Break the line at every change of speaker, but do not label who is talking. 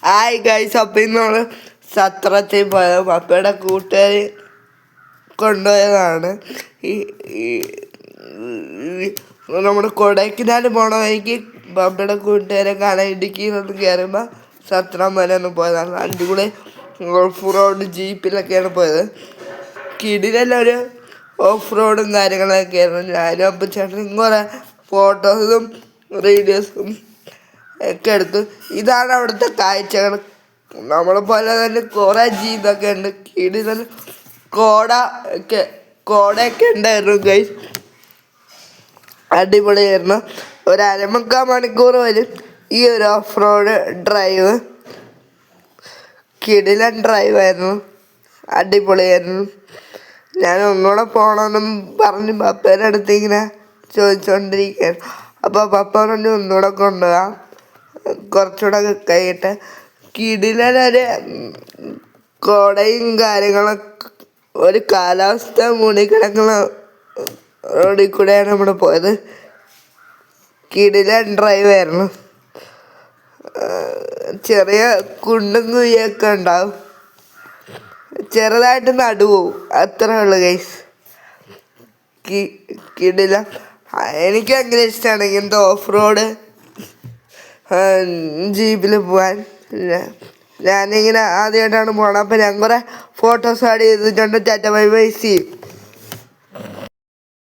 Hi guys, അപ്പം ഇന്ന് നമ്മൾ സത്രത്തിൽ പോയത് പപ്പയുടെ കൂട്ടുകാർ കൊണ്ടുപോയതാണ്. ഈ നമ്മുടെ കൊടൈക്കനാൽ പോണ വഴിക്ക് പപ്പയുടെ കൂട്ടുകാരെ കാണാൻ ഇടുക്കിയിൽ നിന്ന് കയറുമ്പോൾ സത്രം വരെ ഒന്ന് പോയതാണ്. അടിപൊളി ഓഫ് റോഡ് ജീപ്പിലൊക്കെയാണ് പോയത്. കിടിലെല്ലാം ഒരു ഓഫ് റോഡും കാര്യങ്ങളൊക്കെ ആയിരുന്നു. ഞാനും അപ്പം ചേട്ടനും കുറേ ഫോട്ടോസും വീഡിയോസും ഒക്കെ എടുത്തു. ഇതാണ് അവിടുത്തെ കാഴ്ചകൾ. നമ്മളെ പോലെ തന്നെ കുറേ ജീപ്പൊക്കെ ഉണ്ട്. കിടിലൻ കോടയൊക്കെ ഉണ്ടായിരുന്നു ഗൈസ്. അടിപൊളിയായിരുന്നു. ഒരു അരമുക്കാൽ മണിക്കൂർ വരും ഈ ഒരു ഓഫ് റോഡ് ഡ്രൈവ്. കിടിലൻ ഡ്രൈവായിരുന്നു, അടിപൊളിയായിരുന്നു. ഞാൻ ഒന്നുകൂടെ പോകണമെന്നും പറഞ്ഞ് പപ്പേൻ്റെ അടുത്ത് ഇങ്ങനെ ചോദിച്ചുകൊണ്ടിരിക്കുകയാണ്. അപ്പോൾ പപ്പ പറഞ്ഞു ഒന്നുകൂടെ കൊണ്ടുപോകാം, കുറച്ചുകൂടെ കഴിഞ്ഞിട്ട്. കിടിലൊരു കോടയും കാര്യങ്ങളൊക്കെ, ഒരു കാലാവസ്ഥ മൂടിക്കിടക്കുന്ന റോഡിൽ കൂടെയാണ് നമ്മൾ പോയത്. കിടിലൻ ഡ്രൈവായിരുന്നു. ചെറിയ കുണ്ടും കുഴിയൊക്കെ ഉണ്ടാവും, ചെറുതായിട്ട് നടുപോവും, അത്രേ ഉള്ളു ഗൈസ്. കിടില. എനിക്ക് ഭയങ്കര ഇഷ്ടമാണ് ഇങ്ങനത്തെ ഓഫ് റോഡ് ജീപ്പിൽ പോകാൻ. ഞാനിങ്ങനെ ആദ്യമായിട്ടാണ് പോകണം. അപ്പം ഞാൻ കുറേ ഫോട്ടോസ് ആഡ് ചെയ്തിട്ടുണ്ട്. Tata bye bye, see U.